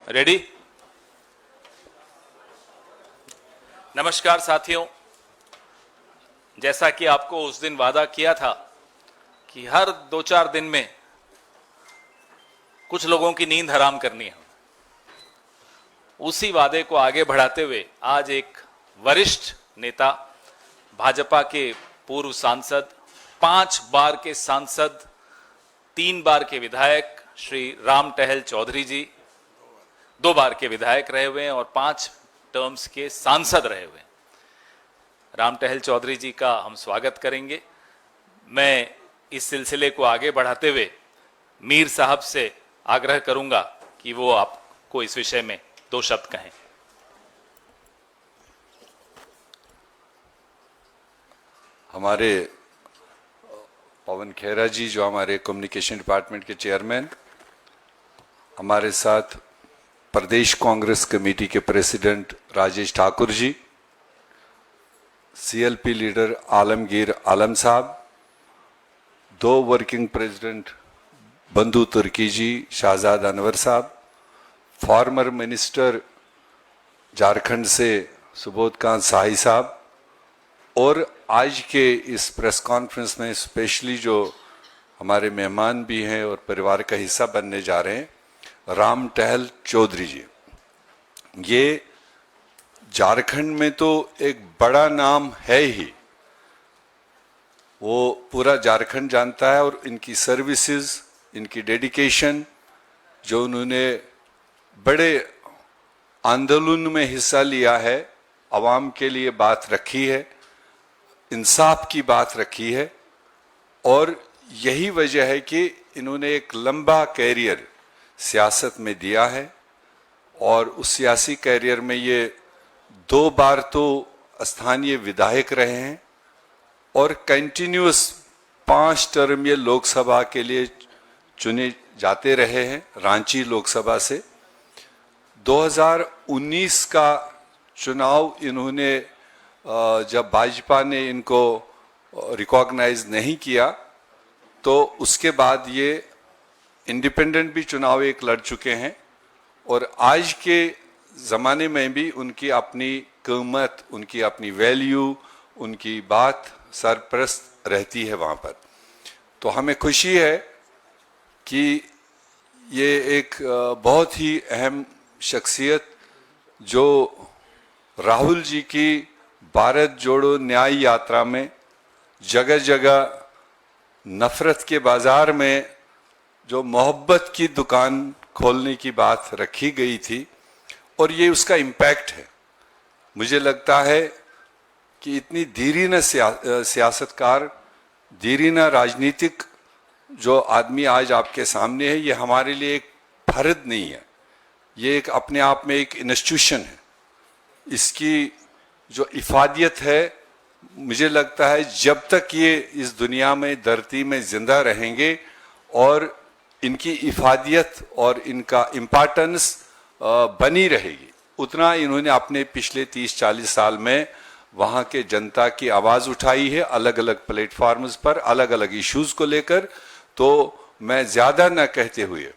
Ready? नमस्कार साथियों, जैसा कि आपको उस दिन वादा किया था कि हर 2-4 दिन में कुछ लोगों की नींद हराम करनी है, उसी वादे को आगे बढ़ाते हुए आज एक वरिष्ठ नेता, भाजपा के पूर्व सांसद, 5 बार के सांसद, 3 बार के विधायक श्री राम टहल चौधरी जी 2 बार के विधायक रहे हुए हैं और 5 टर्म्स के सांसद रहे हुए हैं। राम टहल चौधरी जी का हम स्वागत करेंगे। मैं इस सिलसिले को आगे बढ़ाते हुए मीर साहब से आग्रह करूंगा कि वो आपको इस विषय में 2 शब्द कहें। हमारे पवन खेरा जी जो हमारे कम्युनिकेशन डिपार्टमेंट के चेयरमैन, हमारे साथ प्रदेश कांग्रेस कमेटी के president Rajesh Thakur ji, CLP leader Alamgir Alam साहब, 2 वर्किंग प्रेसिडेंट बंधु तुर्की जी, शाहजाद अनवर साहब, फॉर्मर मिनिस्टर झारखंड से सुबोध कांत साही साहब, और आज के इस प्रेस कॉन्फ्रेंस में स्पेशली जो हमारे मेहमान भी हैं और परिवार का हिस्सा बनने जा रहे हैं, राम टहल चौधरी जी। ये झारखंड में तो एक बड़ा नाम है ही, वो पूरा झारखंड जानता है, और इनकी सर्विसेज, इनकी डेडिकेशन, जो उन्होंने बड़े आंदोलन में हिस्सा लिया है, आवाम के लिए बात रखी है, इंसाफ की बात रखी है, और यही वजह है कि इन्होंने एक लंबा कैरियर सियासत में दिया है, और उस सियासी कैरियर में ये 2 बार तो स्थानीय विधायक रहे हैं और कंटिन्यूअस 5 टर्म ये लोकसभा के लिए चुने जाते रहे हैं रांची लोकसभा से। 2019 का चुनाव इन्होंने जब भाजपा ने इनको रिकॉग्नाइज नहीं किया, तो उसके बाद ये इंडिपेंडेंट भी चुनाव एक लड़ चुके हैं, और आज के ज़माने में भी उनकी अपनी कीमत, उनकी अपनी वैल्यू, उनकी बात सरप्रस्त रहती है वहाँ पर। तो हमें खुशी है कि ये एक बहुत ही अहम शख्सियत, जो राहुल जी की भारत जोड़ो न्याय यात्रा में जगह जगह नफरत के बाजार में जो मोहब्बत की दुकान खोलने की बात रखी गई थी, और ये उसका इम्पैक्ट है। मुझे लगता है कि इतनी धीरीना सियासतकार, धीरीना राजनीतिक जो आदमी आज आपके सामने है, ये हमारे लिए एक फर्द नहीं है, ये एक अपने आप में एक इंस्टीट्यूशन है। इसकी जो इफादियत है, मुझे लगता है जब तक ये इस दुनिया में, धरती में जिंदा रहेंगे, और इनकी इफादियत और इनका इम्पोर्टेंस बनी रहेगी, उतना इन्होंने अपने पिछले 30-40 साल में वहाँ के जनता की आवाज़ उठाई है अलग अलग प्लेटफॉर्म्स पर, अलग अलग इश्यूज को लेकर। तो मैं ज़्यादा न कहते हुए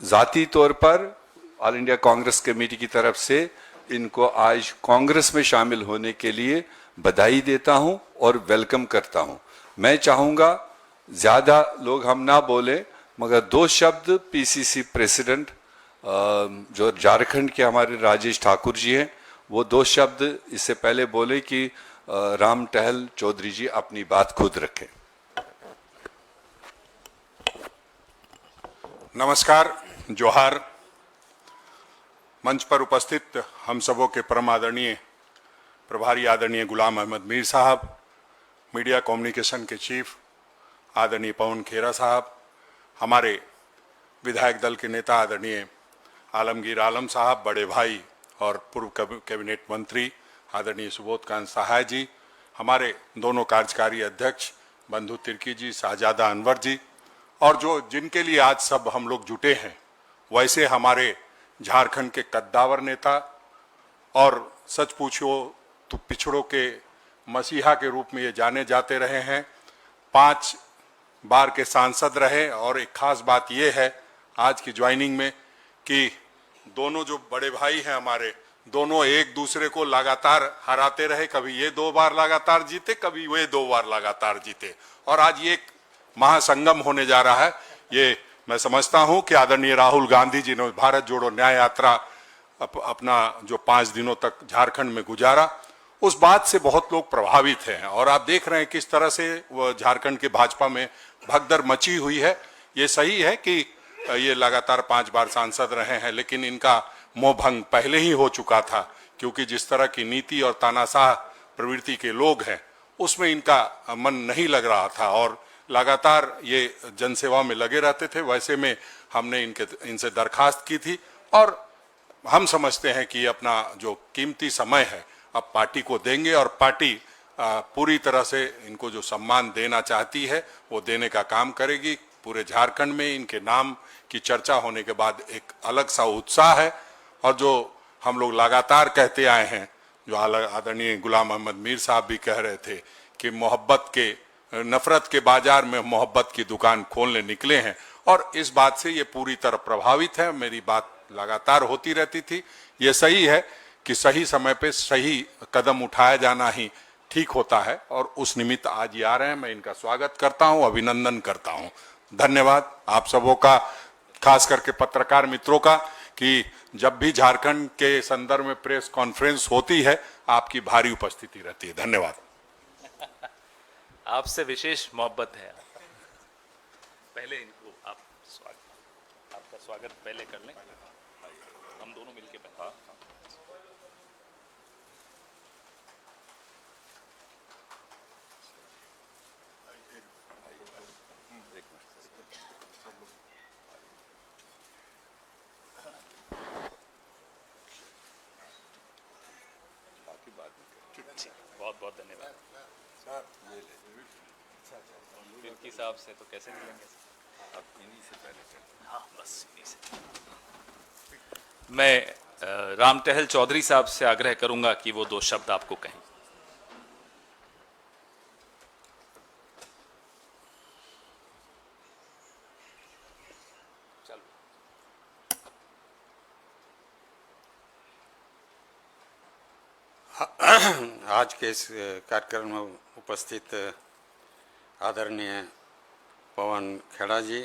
ज़ाती तौर पर ऑल इंडिया कांग्रेस कमेटी की तरफ से इनको आज कांग्रेस में शामिल होने के लिए बधाई देता हूं और वेलकम करता हूं। मैं चाहूँगा ज़्यादा लोग हम ना बोले, मगर 2 शब्द पीसीसी प्रेसिडेंट जो झारखंड के हमारे राजेश ठाकुर जी हैं, वो 2 शब्द इससे पहले बोले कि राम टहल चौधरी जी अपनी बात खुद रखें। नमस्कार, जोहार। मंच पर उपस्थित हम सबों के परम आदरणीय प्रभारी आदरणीय गुलाम अहमद मीर साहब, मीडिया कम्युनिकेशन के चीफ आदरणीय पवन खेरा साहब, हमारे विधायक दल के नेता आदरणीय आलमगीर आलम साहब, बड़े भाई और पूर्व कैबिनेट मंत्री आदरणीय सुबोध कांत साही जी, हमारे दोनों कार्यकारी अध्यक्ष बंधु तिर्की जी, शाहजादा अनवर जी, और जो जिनके लिए आज सब हम लोग जुटे हैं, वैसे हमारे झारखंड के कद्दावर नेता और सच पूछो तो पिछड़ों के मसीहा के रूप में ये जाने जाते रहे हैं, 5 बार के सांसद रहे। और एक खास बात ये है आज की ज्वाइनिंग में कि दोनों जो बड़े भाई हैं हमारे, दोनों एक दूसरे को लगातार हराते रहे। कभी ये 2 बार लगातार जीते, कभी वे 2 बार लगातार जीते, और आज ये एक महासंगम होने जा रहा है। ये मैं समझता हूं कि आदरणीय राहुल गांधी जी ने भारत जोड़ो न्याय यात्रा अपना जो 5 दिनों तक झारखंड में गुजारा, उस बात से बहुत लोग प्रभावित हैं। और आप देख रहे हैं किस तरह से वह झारखंड के भाजपा में भगदड़ मची हुई है। ये सही है कि ये लगातार 5 बार सांसद रहे हैं, लेकिन इनका मोहभंग पहले ही हो चुका था, क्योंकि जिस तरह की नीति और तानाशाह प्रवृत्ति के लोग हैं उसमें इनका मन नहीं लग रहा था, और लगातार ये जनसेवा में लगे रहते थे। वैसे में हमने इनसे दरखास्त की थी, और हम समझते हैं कि अपना जो कीमती समय है अब पार्टी को देंगे, और पार्टी पूरी तरह से इनको जो सम्मान देना चाहती है वो देने का काम करेगी। पूरे झारखंड में इनके नाम की चर्चा होने के बाद एक अलग सा उत्साह है, और जो हम लोग लगातार कहते आए हैं, जो आदरणीय गुलाम अहमद मीर साहब भी कह रहे थे कि मोहब्बत के नफरत के बाजार में मोहब्बत की दुकान खोलने निकले हैं, और इस बात से ये पूरी तरह प्रभावित है। मेरी बात लगातार होती रहती थी। ये सही है कि सही समय पे सही कदम उठाया जाना ही ठीक होता है, और उस निमित्त आज ये आ रहे हैं। मैं इनका स्वागत करता हूं, अभिनंदन करता हूं। धन्यवाद आप सबों का, खास करके पत्रकार मित्रों का, कि जब भी झारखंड के संदर्भ में प्रेस कॉन्फ्रेंस होती है आपकी भारी उपस्थिति रहती है। धन्यवाद। आपसे विशेष मोहब्बत है। पहले इनको आपका स्वागत पहले कर लें, हम दोनों मिलके पहले। बहुत बहुत धन्यवाद। इनके हिसाब से तो कैसे मिलेंगे? अब इन्हीं से पहले। हाँ, बस इन्हीं से। मैं राम टहल चौधरी साहब से आग्रह करूंगा कि वो 2 शब्द आपको कहें। आज के इस कार्यक्रम में उपस्थित आदरणीय पवन खेड़ा जी,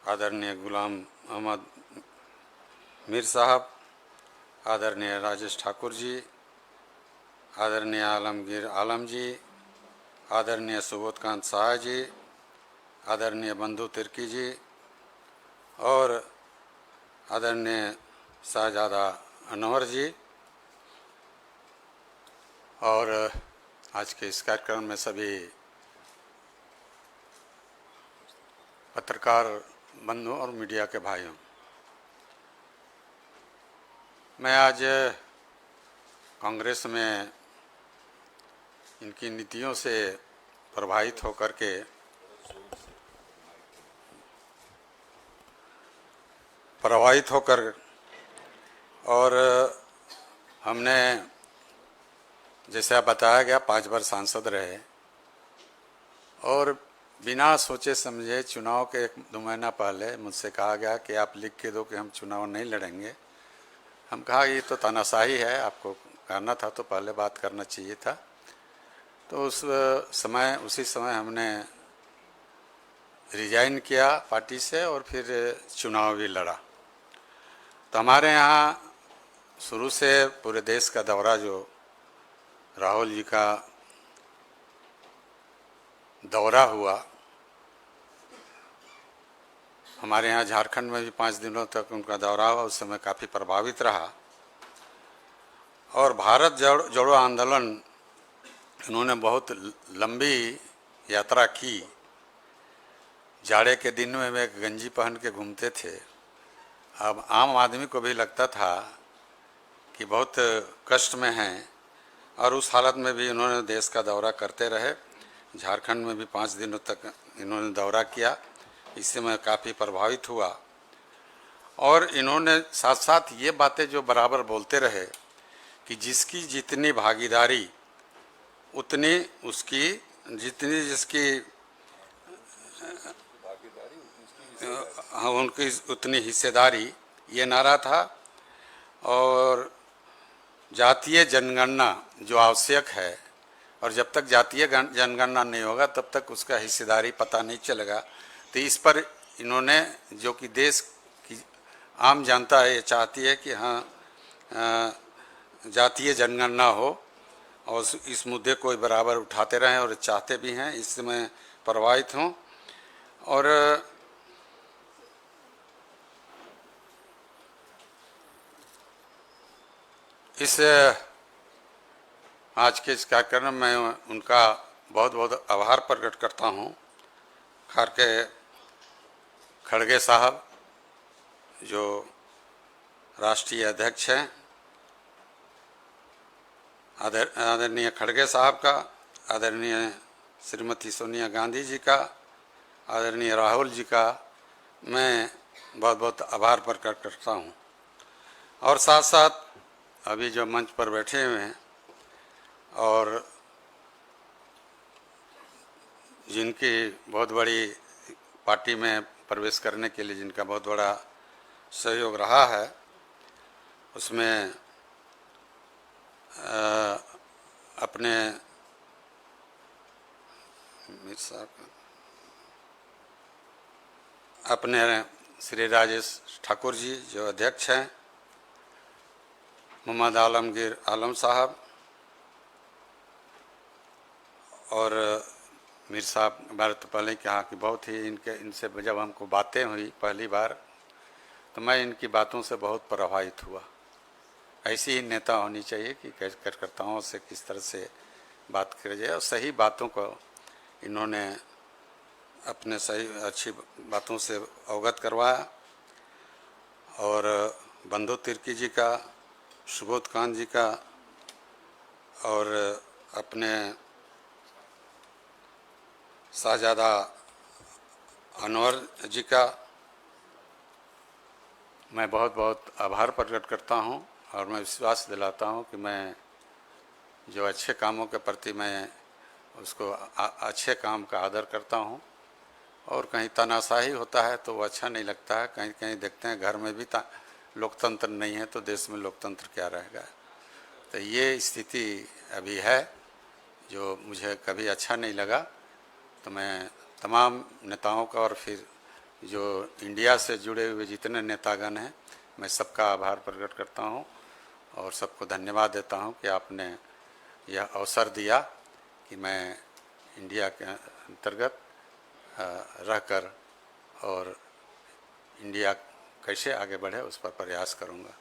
आदरणीय गुलाम अहमद मीर साहब, आदरणीय राजेश ठाकुर जी, आदरणीय आलमगीर आलम जी, आदरणीय सुबोधकांत शाह जी, आदरणीय बंधु तिर्की जी, और आदरणीय शाहजादा अनवर जी, और आज के इस कार्यक्रम में सभी पत्रकार बंधुओं और मीडिया के भाइयों, मैं आज कांग्रेस में इनकी नीतियों से प्रभावित होकर के और हमने, जैसे आप बताया गया, 5 बार सांसद रहे, और बिना सोचे समझे चुनाव के 1-2 महीना पहले मुझसे कहा गया कि आप लिख के दो कि हम चुनाव नहीं लड़ेंगे। हम कहा ये तो तानाशाही है, आपको करना था तो पहले बात करना चाहिए था। तो उसी समय हमने रिजाइन किया पार्टी से, और फिर चुनाव भी लड़ा। तो हमारे यहाँ शुरू से पूरे देश का दौरा, जो राहुल जी का दौरा हुआ, हमारे यहाँ झारखंड में भी 5 दिनों तक उनका दौरा हुआ, उस समय काफ़ी प्रभावित रहा। और भारत जोड़ो आंदोलन, उन्होंने बहुत लंबी यात्रा की। जाड़े के दिन में वे गंजी पहन के घूमते थे। अब आम आदमी को भी लगता था कि बहुत कष्ट में हैं, और उस हालत में भी इन्होंने देश का दौरा करते रहे। झारखंड में भी 5 दिनों तक इन्होंने दौरा किया। इससे मैं काफ़ी प्रभावित हुआ, और इन्होंने साथ साथ ये बातें जो बराबर बोलते रहे कि जिसकी जितनी भागीदारी उतनी उसकी, जिसकी उनकी उतनी हिस्सेदारी, ये नारा था। और जातीय जनगणना जो आवश्यक है, और जब तक जातीय जनगणना नहीं होगा तब तक उसका हिस्सेदारी पता नहीं चलेगा। तो इस पर इन्होंने, जो कि देश की आम जनता है, ये चाहती है कि हाँ जातीय जनगणना हो, और इस मुद्दे को बराबर उठाते रहें, और चाहते भी हैं, इसमें प्रभावित हों। और इस आज के इस कार्यक्रम में उनका बहुत बहुत आभार प्रकट करता हूँ। खार के खड़गे साहब जो राष्ट्रीय अध्यक्ष हैं, आदरणीय खड़गे साहब का, आदरणीय श्रीमती सोनिया गांधी जी का, आदरणीय राहुल जी का मैं बहुत बहुत आभार प्रकट करता हूँ। और साथ साथ अभी जो मंच पर बैठे हुए हैं और जिनकी बहुत बड़ी पार्टी में प्रवेश करने के लिए जिनका बहुत बड़ा सहयोग रहा है, उसमें अपने श्री राजेश ठाकुर जी जो अध्यक्ष हैं, मोहम्मद आलमगीर आलम साहब और मीर साहब, बार तो पहले कहा कि बहुत ही इनसे जब हमको बातें हुई पहली बार तो मैं इनकी बातों से बहुत प्रभावित हुआ। ऐसी ही नेता होनी चाहिए कि कार्यकर्ताओं से किस तरह से बात करी जाए, और सही बातों को इन्होंने अपने सही अच्छी बातों से अवगत करवाया। और बंधु तिर्की जी का, सुबोध कांत जी का और अपने शाहजादा अनवर जी का मैं बहुत बहुत आभार प्रकट करता हूं। और मैं विश्वास दिलाता हूं कि मैं जो अच्छे कामों के प्रति मैं उसको अच्छे काम का आदर करता हूं। और कहीं तानाशाही होता है तो वो अच्छा नहीं लगता है। कहीं कहीं देखते हैं घर में भी लोकतंत्र नहीं है तो देश में लोकतंत्र क्या रहेगा। तो ये स्थिति अभी है जो मुझे कभी अच्छा नहीं लगा। तो मैं तमाम नेताओं का और फिर जो इंडिया से जुड़े हुए जितने नेतागण हैं, मैं सबका आभार प्रकट करता हूं और सबको धन्यवाद देता हूं कि आपने यह अवसर दिया कि मैं इंडिया के अंतर्गत रहकर और इंडिया कैसे आगे बढ़े उस पर प्रयास करूंगा।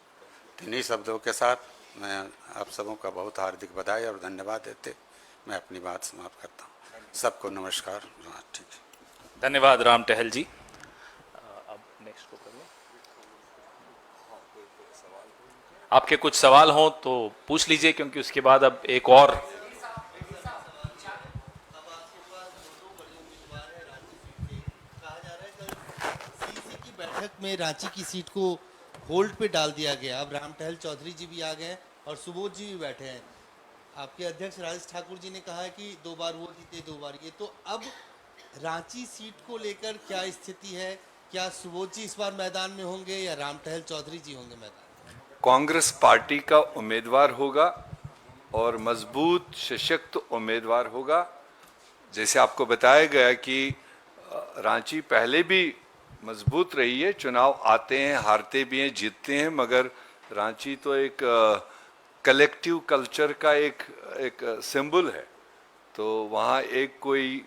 इन्हीं शब्दों के साथ मैं आप सबों का बहुत हार्दिक बधाई और धन्यवाद देते मैं अपनी बात समाप्त करता हूँ। सबको नमस्कार। ठीक है, धन्यवाद राम टहल जी। अब नेक्स्ट को करिए। आपके कुछ सवाल हो तो पूछ लीजिए, क्योंकि उसके बाद अब एक और बैठक में रांची की सीट को होल्ड पे डाल दिया गया। अब राम टहल चौधरी जी भी आ गए और सुबोध जी भी बैठे हैं। आपके अध्यक्ष राजेश ठाकुर जी ने कहा है कि 2 बार वो जीते 2 बार ये। तो अब रांची सीट को लेकर क्या स्थिति है? क्या सुबोध जी इस बार मैदान में होंगे या राम टहल चौधरी जी होंगे मैदान में? कांग्रेस पार्टी का उम्मीदवार होगा और मजबूत सशक्त उम्मीदवार होगा। जैसे आपको बताया गया कि रांची पहले भी मजबूत रही है, चुनाव आते हैं, हारते भी हैं, जीतते हैं, मगर रांची तो एक कलेक्टिव कल्चर का एक सिंबल है। तो वहाँ एक कोई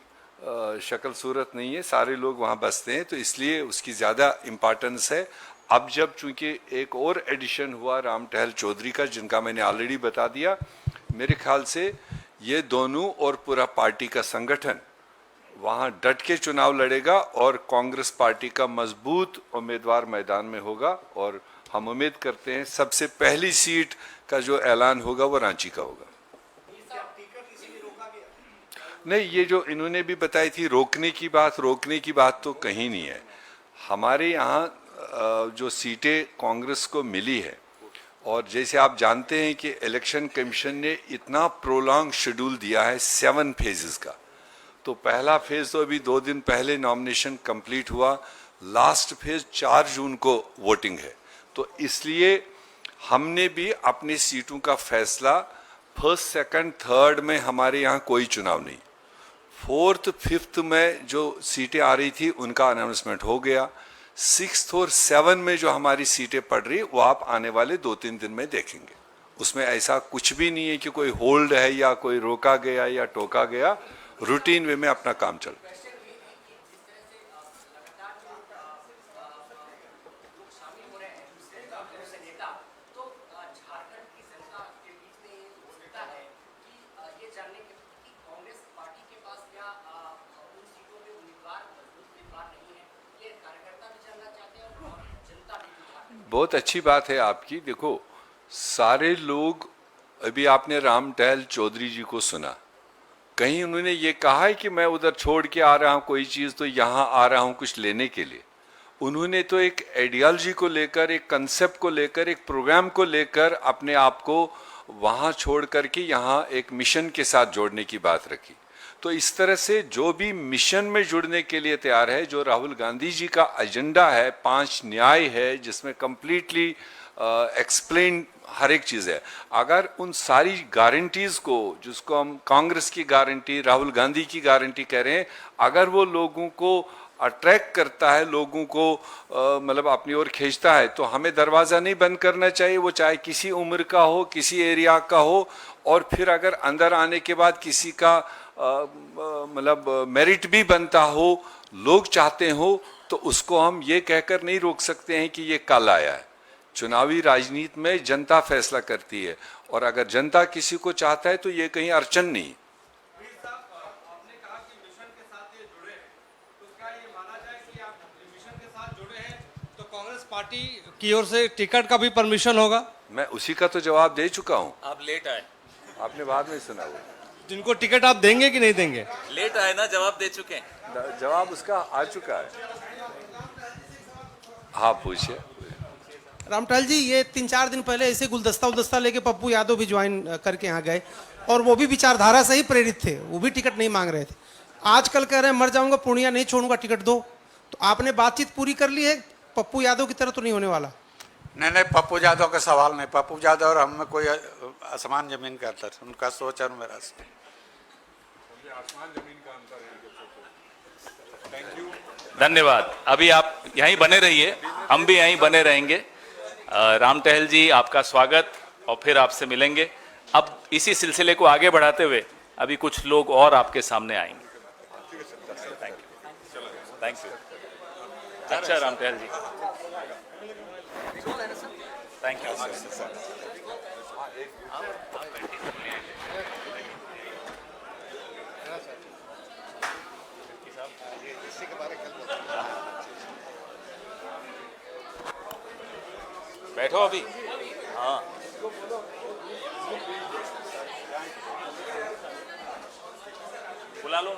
शक्ल सूरत नहीं है, सारे लोग वहाँ बसते हैं, तो इसलिए उसकी ज़्यादा इम्पोर्टेंस है। अब जब चूंकि एक और एडिशन हुआ राम टहल चौधरी का, जिनका मैंने ऑलरेडी बता दिया, मेरे ख्याल से ये दोनों और पूरा पार्टी का संगठन वहाँ डट के चुनाव लड़ेगा और कांग्रेस पार्टी का मजबूत उम्मीदवार मैदान में होगा। और हम उम्मीद करते हैं सबसे पहली सीट का जो ऐलान होगा वो रांची का होगा। नहीं, ये जो इन्होंने भी बताई थी रोकने की बात तो कहीं नहीं है। हमारे यहाँ जो सीटें कांग्रेस को मिली है, और जैसे आप जानते हैं कि इलेक्शन कमीशन ने इतना प्रोलॉन्ग शेड्यूल दिया है 7 फेजेस का। तो पहला फेज तो अभी 2 दिन पहले नॉमिनेशन कंप्लीट हुआ, लास्ट फेज 4 जून को वोटिंग है। तो इसलिए हमने भी अपनी सीटों का फैसला फर्स्ट, सेकंड, थर्ड में हमारे यहाँ कोई चुनाव नहीं, फोर्थ, फिफ्थ में जो सीटें आ रही थी उनका अनाउंसमेंट हो गया। सिक्स्थ और सेवन में जो हमारी सीटें पड़ रही वो आप आने वाले 2-3 दिन में देखेंगे। उसमें ऐसा कुछ भी नहीं है कि कोई होल्ड है या कोई रोका गया या टोका गया, रूटीन वे में अपना काम चल रहा है। बहुत अच्छी बात है आपकी। देखो, सारे लोग, अभी आपने राम टहल चौधरी जी को सुना, कहीं उन्होंने ये कहा है कि मैं उधर छोड़ के आ रहा हूं कोई चीज तो यहां आ रहा हूं कुछ लेने के लिए। उन्होंने तो एक आइडियोलॉजी को लेकर, एक कंसेप्ट को लेकर, एक प्रोग्राम को लेकर अपने आप को वहां छोड़ करके यहां एक मिशन के साथ जोड़ने की बात रखी। तो इस तरह से जो भी मिशन में जुड़ने के लिए तैयार है, जो राहुल गांधी जी का एजेंडा है, 5 न्याय है जिसमें कंप्लीटली एक्सप्लेन हर एक चीज है, अगर उन सारी गारंटीज को, जिसको हम कांग्रेस की गारंटी, राहुल गांधी की गारंटी कह रहे हैं, अगर वो लोगों को अट्रैक्ट करता है, लोगों को मतलब अपनी ओर खींचता है, तो हमें दरवाजा नहीं बंद करना चाहिए। वो चाहे किसी उम्र का हो, किसी एरिया का हो, और फिर अगर अंदर आने के बाद किसी का मतलब मेरिट भी बनता हो, लोग चाहते हो, तो उसको हम ये कहकर नहीं रोक सकते हैं कि ये कल आया है। चुनावी राजनीति में जनता फैसला करती है, और अगर जनता किसी को चाहता है तो ये कहीं अड़चन नहीं। आपने कहा कि मिशन के साथ ये जुड़े हैं, तो क्या ये माना जाए कि आप मिशन के साथ जुड़े हैं तो कांग्रेस पार्टी की ओर से टिकट का भी परमिशन होगा? मैं उसी का तो जवाब दे चुका हूं। आप लेट आए, आपने बाद में सुना वो। जिनको टिकट आप देंगे कि नहीं देंगे? लेट आए ना, जवाब दे चुके हैं। जवाब उसका आ चुका है। हाँ, पूछिए। रामटहल जी, ये 3-4 दिन पहले ऐसे गुलदस्ता लेके पप्पू यादव भी ज्वाइन करके यहाँ गए, और वो भी विचारधारा से ही प्रेरित थे, वो भी टिकट नहीं मांग रहे थे। आजकल कह रहे हैं मर जाऊंगा पूर्णिया नहीं छोड़ूंगा, टिकट दो। तो आपने बातचीत पूरी कर ली है? पप्पू यादव की तरह तो नहीं होने वाला? नहीं, पप्पू यादव का सवाल नहीं। पप्पू यादव और हम में कोई आसमान जमीन का अंतर, उनका सोच और मेरा सोच। धन्यवाद। अभी आप यहीं बने रहिए, हम भी यहीं बने रहेंगे। राम टहल जी, आपका स्वागत, और फिर आपसे मिलेंगे। अब इसी सिलसिले को आगे बढ़ाते हुए अभी कुछ लोग और आपके सामने आएंगे। Thank you. अच्छा राम टहल जी, थैंक यू। बैठो अभी। हाँ, बुला लो।